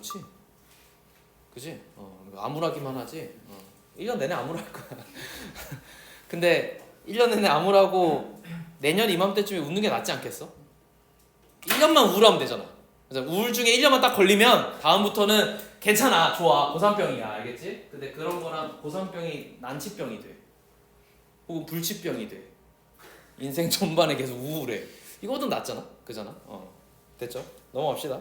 좋지. 그지? 암울하기만 하지. 1년 내내 암울할 거야. 근데 1년 내내 암울하고 내년 이맘때쯤에 웃는 게 낫지 않겠어? 1년만 우울하면 되잖아. 그래서 우울증에 1년만 딱 걸리면 다음부터는 괜찮아, 좋아, 고산병이야, 알겠지? 근데 그런 거랑 고산병이 난치병이 돼. 혹은 불치병이 돼. 인생 전반에 계속 우울해. 이거보다 낫잖아, 그잖아. 됐죠? 넘어갑시다.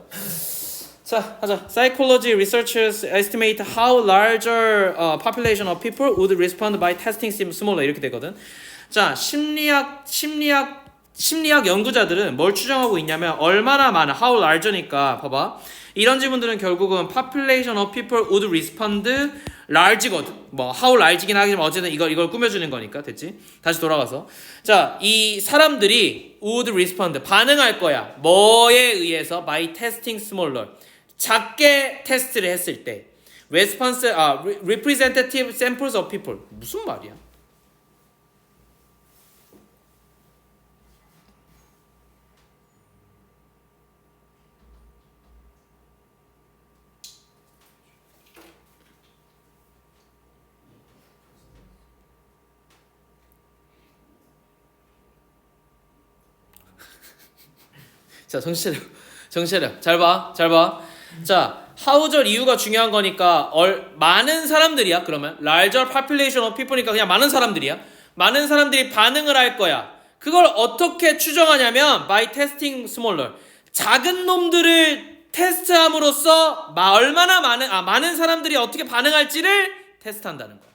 자, 하자. Psychology researchers estimate how larger population of people would respond by testing smaller 이렇게 되거든. 자, 심리학 연구자들은 뭘 추정하고 있냐면 얼마나 많아, how larger니까 봐봐. 이런 질문들은 결국은 population of people would respond large거든. 뭐 how large긴 하지만 어쨌든 이걸 꾸며주는 거니까. 됐지? 다시 돌아가서 자, 이 사람들이 would respond 반응할 거야. 뭐에 의해서? by testing smaller 작게 테스트를 했을 때 representative samples of people 무슨 말이야? 자, 정신 차려. 잘 봐. 자, how절 이유가 중요한 거니까 많은 사람들이야. 그러면 larger population of people니까 그냥 많은 사람들이야. 많은 사람들이 반응을 할 거야. 그걸 어떻게 추정하냐면 by testing smaller 작은 놈들을 테스트함으로써 얼마나 많은 사람들이 어떻게 반응할지를 테스트한다는 거야.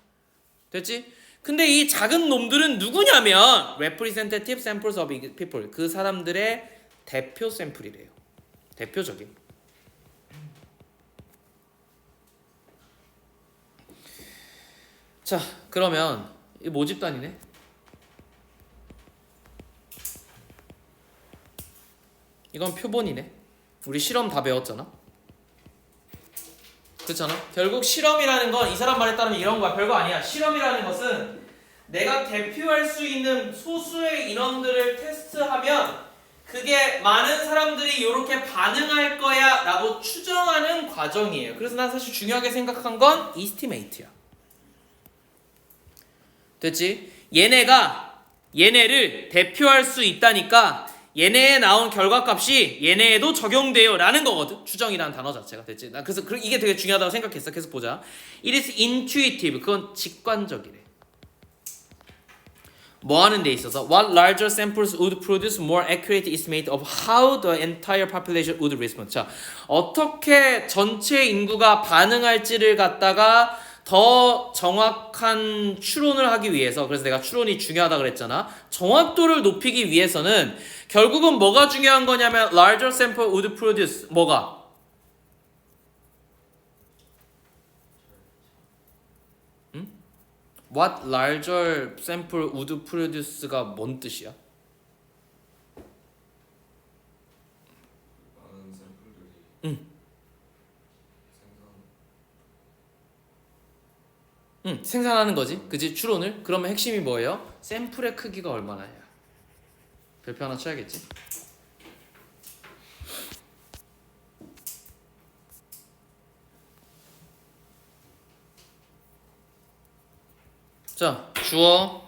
됐지? 근데 이 작은 놈들은 누구냐면 representative samples of people 그 사람들의 대표 샘플이래요. 대표적인. 자, 그러면 이 모집단이네. 이건 표본이네. 우리 실험 다 배웠잖아. 그렇잖아. 결국 실험이라는 건 이 사람 말에 따르면 이런 거야. 별거 아니야. 실험이라는 것은 내가 대표할 수 있는 소수의 인원들을 테스트하면 그게 많은 사람들이 이렇게 반응할 거야 라고 추정하는 과정이에요. 그래서 난 사실 중요하게 생각한 건 estimate야. 됐지? 얘네를 대표할 수 있다니까 얘네에 나온 결과값이 얘네에도 적용돼요 라는 거거든. 추정이라는 단어 자체가. 됐지? 난 그래서 이게 되게 중요하다고 생각했어. 계속 보자. It is intuitive. 그건 직관적이래. 뭐 하는 데 있어서 what larger samples would produce more accurate estimate of how the entire population would respond. 자, 어떻게 전체 인구가 반응할지를 갖다가 더 정확한 추론을 하기 위해서, 그래서 내가 추론이 중요하다 그랬잖아. 정확도를 높이기 위해서는 결국은 뭐가 중요한 거냐면 larger sample would produce 뭐가? What larger sample would produce가 뭔 뜻이야? 많은 샘플들이 생산하는 거지. 그지? 추론을. 그러면 핵심이 뭐예요? 샘플의 크기가 얼마나야. 별표 하나 쳐야겠지. 자, 주어,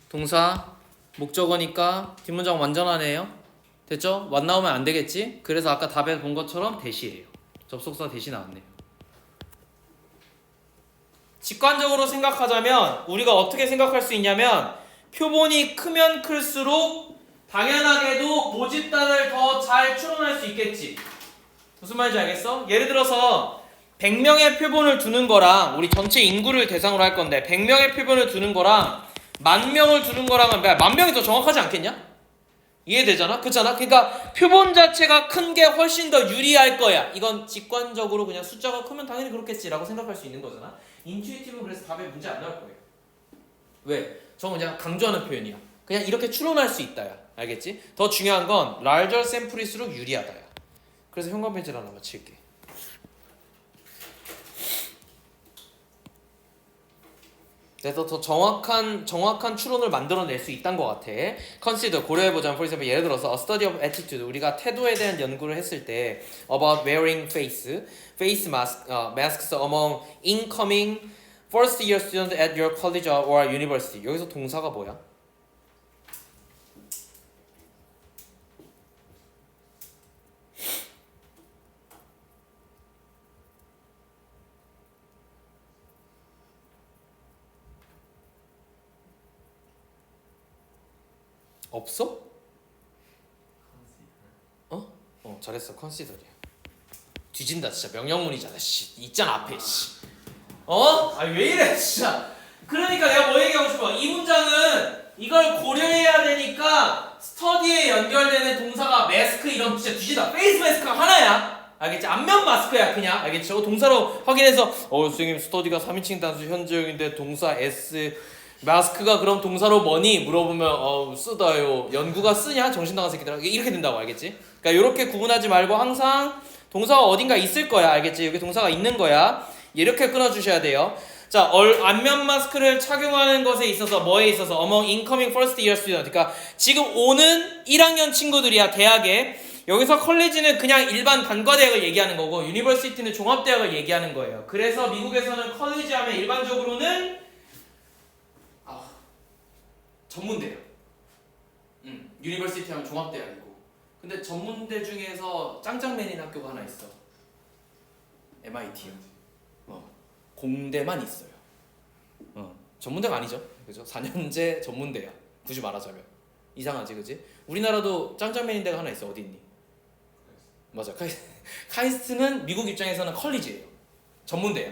동사, 목적어니까 뒷문장 완전하네요. 됐죠? 완 나오면 안 되겠지? 그래서 아까 답에 본 것처럼 대시예요. 접속사 대시 나왔네요. 직관적으로 생각하자면 우리가 어떻게 생각할 수 있냐면 표본이 크면 클수록 당연하게도 모집단을 더 잘 추론할 수 있겠지. 무슨 말인지 알겠어? 예를 들어서 100명의 표본을 두는 거랑 우리 전체 인구를 대상으로 할 건데 100명의 표본을 두는 거랑 10,000명을 두는 거랑은 10,000명이 더 정확하지 않겠냐? 이해되잖아? 그렇잖아? 그러니까 표본 자체가 큰 게 훨씬 더 유리할 거야. 이건 직관적으로 그냥 숫자가 크면 당연히 그렇겠지라고 생각할 수 있는 거잖아. 인투이티브는 그래서 답에 문제 안 나올 거예요. 왜? 저건 그냥 강조하는 표현이야. 그냥 이렇게 추론할 수 있다야. 알겠지? 더 중요한 건 larger sample일수록 유리하다야. 그래서 현관 배제를 하나만 칠게. 그래서 더 정확한 추론을 만들어낼 수 있다는 것 같아. consider 고려해보자면, for example, 예를 들어서 a study of attitude, 우리가 태도에 대한 연구를 했을 때 about wearing face masks among incoming first year students at your college or university. 여기서 동사가 뭐야? 없어? 잘했어. 컨시더리야. 뒤진다 진짜. 명령문이잖아. 씨. 있잖아 앞에. 씨. 왜 이래 진짜. 그러니까 내가 뭐 얘기하고 싶어. 이 문장은 이걸 고려해야 되니까 스터디에 연결되는 동사가 마스크 이런 진짜 뒤지다. 페이스 마스크가 하나야. 알겠지? 안면 마스크야 그냥. 알겠지? 저거 동사로 확인해서 선생님 스터디가 3인칭 단수 현재형인데 동사 S 마스크가 그럼 동사로 뭐니? 물어보면 쓰다요. 연구가 쓰냐? 정신 나간 새끼들아. 이렇게 된다고. 알겠지? 그러니까 이렇게 구분하지 말고 항상 동사가 어딘가 있을 거야. 알겠지? 여기 동사가 있는 거야. 이렇게 끊어주셔야 돼요. 자, 안면 마스크를 착용하는 것에 있어서 뭐에 있어서 among incoming first year student. 그러니까 지금 오는 1학년 친구들이야. 대학에. 여기서 컬리지는 그냥 일반 단과대학을 얘기하는 거고 유니버시티는 종합대학을 얘기하는 거예요. 그래서 미국에서는 컬리지 하면 일반적으로는 전문대요. 유니버시티 하면 종합대학이고. 근데 전문대 중에서 짱짱맨인 학교가 하나 있어. MIT요. 공대만 있어요. 전문대가 아니죠. 그죠? 4년제 전문대야. 굳이 말하자면. 이상하지, 그지? 우리나라도 짱짱맨인 데가 하나 있어. 어디 있니? 맞아. 카이스트는 미국 입장에서는 컬리지예요. 전문대야.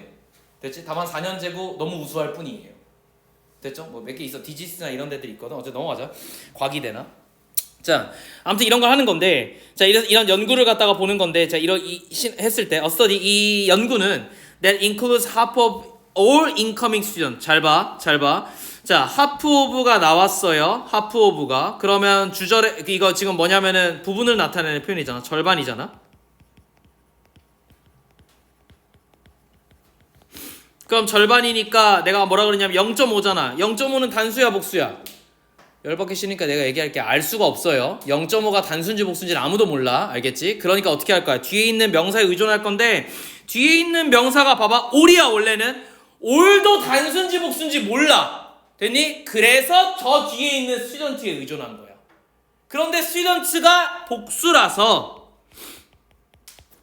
됐지? 다만 4년제고 너무 우수할 뿐이에요. 됐죠? 뭐 몇 개 있어. 디지스나 이런 데들이 있거든. 어제 넘어가자. 과기대나. 자, 아무튼 이런 걸 하는 건데, 자 이런 연구를 갖다가 보는 건데, 자 했을 때, study 이 연구는 that includes half of all incoming students. 잘 봐. 자, half of가 나왔어요. half of가. 그러면 주절에 이거 지금 뭐냐면은 부분을 나타내는 표현이잖아. 절반이잖아. 그럼 절반이니까 내가 뭐라 그러냐면 0.5잖아. 0.5는 단수야 복수야? 열받기 싫으니까 내가 얘기할게. 알 수가 없어요. 0.5가 단수인지 복수인지는 아무도 몰라. 알겠지? 그러니까 어떻게 할 거야? 뒤에 있는 명사에 의존할 건데 뒤에 있는 명사가 봐봐. all이야 원래는. all도 단수인지 복수인지 몰라. 됐니? 그래서 저 뒤에 있는 student에 의존한 거야. 그런데 student가 복수라서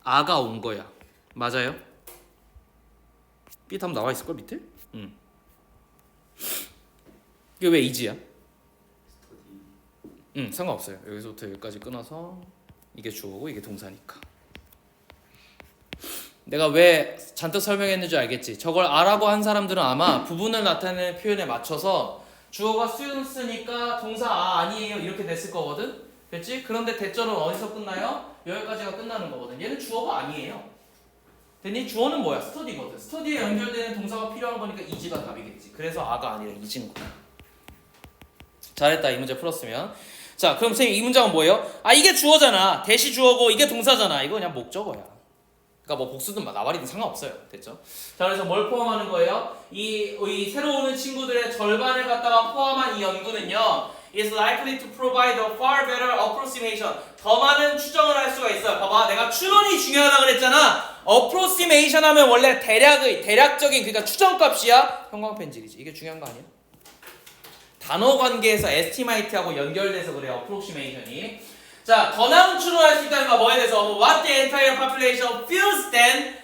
아가 온 거야. 맞아요? 삐 한번 나와 있을걸 밑에? 이게 왜 이지야? 상관없어요. 여기서부터 여기까지 끊어서 이게 주어고 이게 동사니까. 내가 왜 잔뜩 설명했는지 알겠지? 저걸 아라고 한 사람들은 아마 부분을 나타내는 표현에 맞춰서 주어가 students니까 동사 아니에요 이렇게 됐을 거거든? 됐지? 그런데 대절은 어디서 끝나요? 여기까지가 끝나는 거거든. 얘는 주어가 아니에요. 됐니? 주어는 뭐야? 스터디거든. 스터디에 연결되는 동사가 필요한 거니까 이지가 답이겠지. 그래서 아가 아니라 이지인 거야. 잘했다. 이 문제 풀었으면. 자, 그럼 선생님 이 문장은 뭐예요? 이게 주어잖아. 대시 주어고 이게 동사잖아. 이거 그냥 목적어야. 그러니까 뭐 복수든 나발이든 상관없어요. 됐죠? 자, 그래서 뭘 포함하는 거예요? 이 새로 오는 친구들의 절반을 갖다가 포함한 이 연구는요. is likely to provide a far better approximation. 더 많은 추정을 할 수가 있어요. 봐봐, 내가 추론이 중요하다 그랬잖아. approximation 하면 원래 대략적인 그러니까 추정값이야. 형광펜질이지. 이게 중요한 거 아니야? 단어 관계에서 estimate하고 연결돼서 그래요. approximation이. 자, 더 나은 추론할 수 있다는 거 뭐에 대해서 what the entire population feels then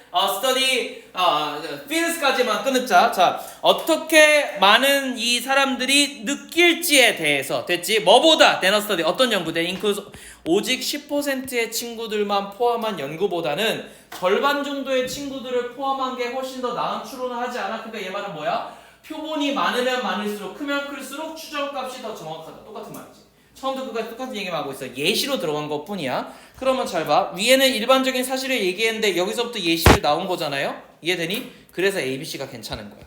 feels까지만 끊자. 자, 어떻게 많은 이 사람들이 느낄지에 대해서 됐지? 뭐보다 than a study 어떤 연구대 includes 오직 10%의 친구들만 포함한 연구보다는 절반 정도의 친구들을 포함한 게 훨씬 더 나은 추론을 하지 않아? 그러니까 얘 말은 뭐야? 표본이 많으면 많을수록 크면 클수록 추정값이 더 정확하다. 똑같은 말이지. 처음부터 끝까지 똑같은 얘기만 하고 있어. 예시로 들어간 것 뿐이야. 그러면 잘 봐. 위에는 일반적인 사실을 얘기했는데 여기서부터 예시를 나온 거잖아요. 이해되니? 그래서 ABC가 괜찮은 거야.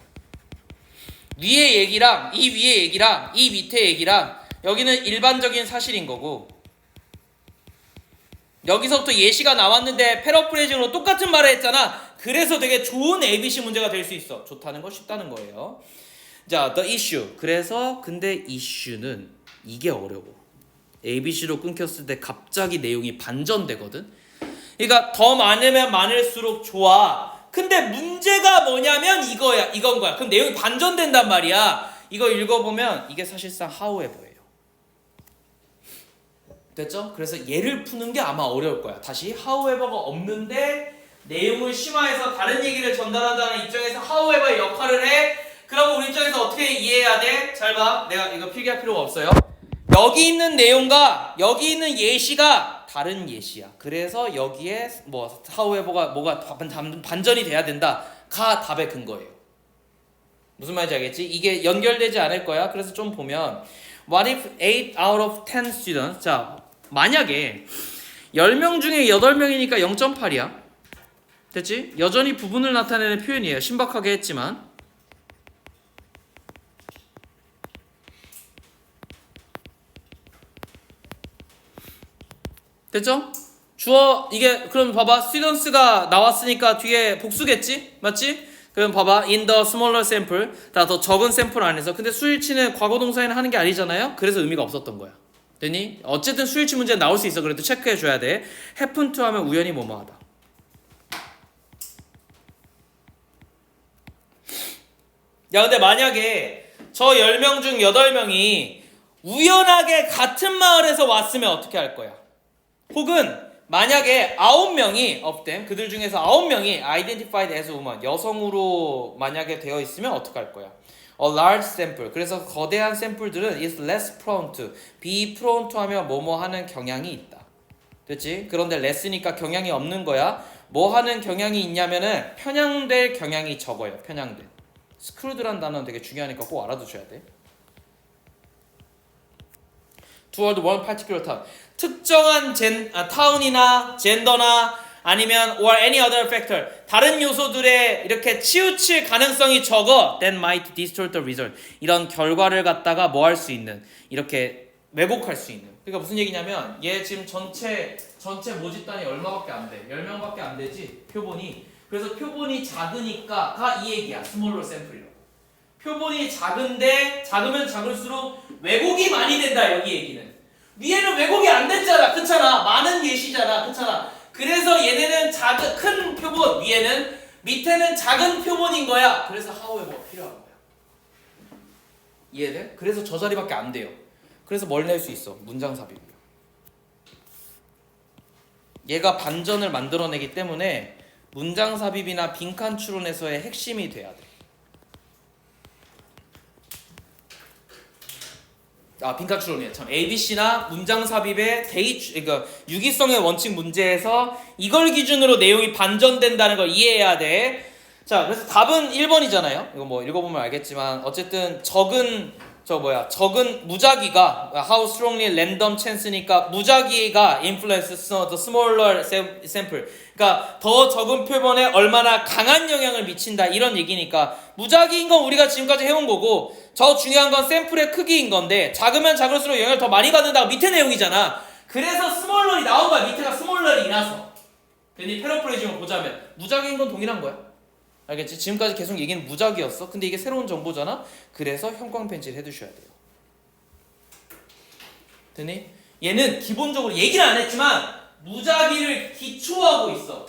위의 얘기랑 이 위의 얘기랑 이 밑에 얘기랑 여기는 일반적인 사실인 거고 여기서부터 예시가 나왔는데 패러프레이징으로 똑같은 말을 했잖아. 그래서 되게 좋은 ABC 문제가 될 수 있어. 좋다는 거 쉽다는 거예요. 자, the issue. 그래서 근데 issue는 이게 어려워. ABC로 끊겼을 때 갑자기 내용이 반전되거든. 그러니까 더 많으면 많을수록 좋아. 근데 문제가 뭐냐면 이건 거야. 그럼 내용이 반전된단 말이야. 이거 읽어보면 이게 사실상 however예요. 됐죠? 그래서 얘를 푸는 게 아마 어려울 거야. 다시 however가 없는데 내용을 심화해서 다른 얘기를 전달한다는 입장에서 however의 역할을 해. 그럼 우리 입장에서 어떻게 이해해야 돼? 잘 봐. 내가 이거 필기할 필요가 없어요. 여기 있는 내용과 여기 있는 예시가 다른 예시야. 그래서 여기에 뭐 however가 뭐가 반전이 돼야 된다가 답의 근거예요. 무슨 말인지 알겠지? 이게 연결되지 않을 거야. 그래서 좀 보면 What if 8 out of 10 students? 자, 만약에 10명 중에 8명이니까 0.8이야. 됐지? 여전히 부분을 나타내는 표현이에요. 신박하게 했지만. 됐죠? 주어 이게 그럼 봐봐. students가 나왔으니까 뒤에 복수겠지? 맞지? 그럼 봐봐. in the smaller sample. 다 더 적은 샘플 안에서. 근데 수일치는 과거 동사에는 하는 게 아니잖아요. 그래서 의미가 없었던 거야. 됐니? 어쨌든 수일치 문제는 나올 수 있어. 그래도 체크해 줘야 돼. happen to 하면 우연히 뭐뭐하다. 야, 근데 만약에 저 10명 중 8명이 우연하게 같은 마을에서 왔으면 어떻게 할 거야? 혹은 만약에 9명이 of them, 그들 중에서 9명이 identified as woman, 여성으로 만약에 되어 있으면 어떻게 할 거야? A large sample. 그래서 거대한 샘플들은 is less prone to, be prone to 하면 뭐뭐 하는 경향이 있다. 됐지? 그런데 less니까 경향이 없는 거야. 뭐 하는 경향이 있냐면은 편향될 경향이 적어요. 편향될. screwed란 단어는 되게 중요하니까 꼭 알아두셔야 돼. toward one particular town. 특정한 타운이나 젠더나 아니면 or any other factor. 다른 요소들에 이렇게 치우칠 가능성이 적어. That might distort the result. 이런 결과를 갖다가 뭐 할 수 있는, 이렇게 왜곡할 수 있는. 그러니까 무슨 얘기냐면 얘 지금 전체 모집단이 얼마밖에 안 돼. 10명밖에 안 되지. 표본이. 그래서 표본이 작으니까가 이 얘기야. 스몰러 샘플이라고. 표본이 작으면 작을수록 왜곡이 많이 된다. 여기 얘기는. 위에는 왜곡이 안 됐잖아. 그렇잖아. 많은 예시잖아. 그렇잖아. 그래서 얘네는 큰 표본, 밑에는 작은 표본인 거야. 그래서 however 필요한 거야. 이해돼? 그래서 저 자리밖에 안 돼요. 그래서 뭘 낼 수 있어? 문장 삽입이요. 얘가 반전을 만들어내기 때문에 문장 삽입이나 빈칸 추론에서의 핵심이 돼야 돼. 빈칸 추론이에요. 참 ABC나 문장 삽입의 그러니까 유기성의 원칙 문제에서 이걸 기준으로 내용이 반전된다는 걸 이해해야 돼. 자, 그래서 답은 1번이잖아요. 이거 뭐 읽어보면 알겠지만 어쨌든 적은 무작위가 how strongly random chance니까 무작위가 influence the smaller sample. 그러니까 더 적은 표본에 얼마나 강한 영향을 미친다 이런 얘기니까 무작위인 건 우리가 지금까지 해온 거고 더 중요한 건 샘플의 크기인 건데 작으면 작을수록 영향을 더 많이 받는다가 밑에 내용이잖아. 그래서 스몰러이 나온 거야. 밑에가 스몰러이라서. 괜히 패러프레이징을 보자면 무작위인 건 동일한 거야. 알겠지? 지금까지 계속 얘기는 무작위였어. 근데 이게 새로운 정보잖아. 그래서 형광펜질 해두셔야 돼요. 됐니? 얘는 기본적으로 얘기를 안 했지만 무작위를 기초하고 있어.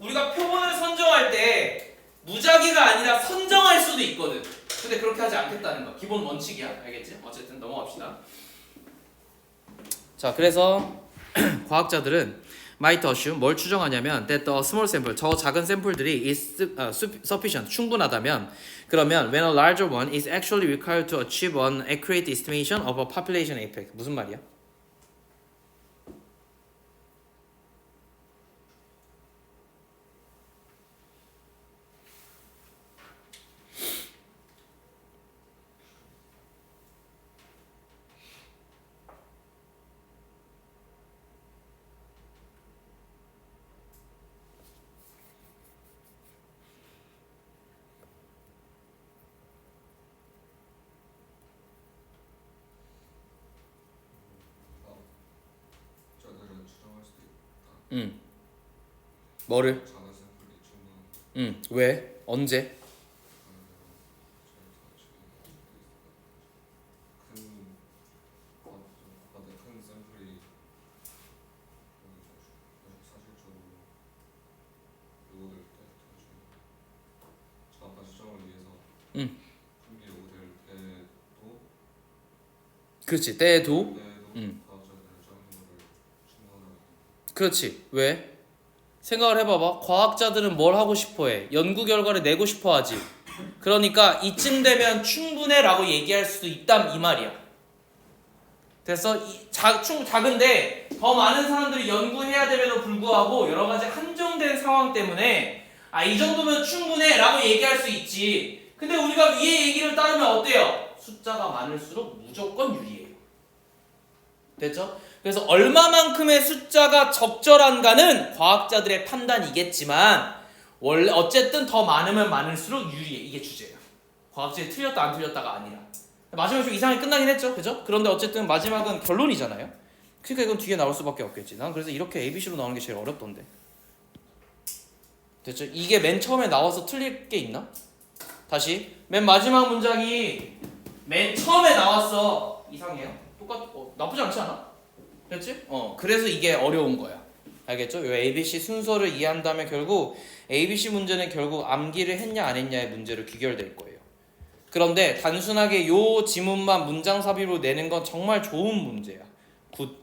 우리가 표본을 선정할 때 무작위가 아니라 선정할 수도 있거든. 근데 그렇게 하지 않겠다는 거. 기본 원칙이야. 알겠지? 어쨌든 넘어갑시다. 자, 그래서 과학자들은 might assume 뭘 추정하냐면 that the small sample, 저 작은 샘플들이 is sufficient, 충분하다면 그러면 when a larger one is actually required to achieve an accurate estimation of a population effect. 무슨 말이야? 저들은 추정할 수도 있다. 뭐를? 작은 샘플이 충분한 왜? 언제? 그렇지. 때에도. 음. 과학자들은 작은 거를 충분하게. 그렇지. 왜? 생각을 해봐봐. 과학자들은 뭘 하고 싶어해? 연구 결과를 내고 싶어하지. 그러니까 이쯤 되면 충분해라고 얘기할 수도 있다 이 말이야. 그래서 작은데 더 많은 사람들이 연구해야 됨에도 불구하고 여러 가지 한정된 상황 때문에 이 정도면 충분해라고 얘기할 수 있지. 근데 우리가 위의 얘기를 따르면 어때요? 숫자가 많을수록 무조건 유리해요. 됐죠? 그래서 얼마만큼의 숫자가 적절한가는 과학자들의 판단이겠지만 원래 어쨌든 더 많으면 많을수록 유리해. 이게 주제예요. 과학자들이 틀렸다 안 틀렸다가 아니라. 마지막에 좀 이상하게 끝나긴 했죠. 그죠? 그런데 어쨌든 마지막은 결론이잖아요. 그러니까 이건 뒤에 나올 수밖에 없겠지. 난 그래서 이렇게 ABC로 나오는 게 제일 어렵던데. 됐죠? 이게 맨 처음에 나와서 틀릴 게 있나? 다시 맨 마지막 문장이 맨 처음에 나왔어. 이상해요. 나쁘지 않지 않아? 그렇지? 그래서 이게 어려운 거야. 알겠죠? 요 ABC 순서를 이해한다면 결국 ABC 문제는 결국 암기를 했냐 안 했냐의 문제로 귀결될 거예요. 그런데 단순하게 요 지문만 문장삽입으로 내는 건 정말 좋은 문제야. 굿.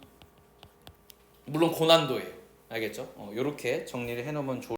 물론 고난도예요. 알겠죠? 요렇게 정리를 해놓으면 좋을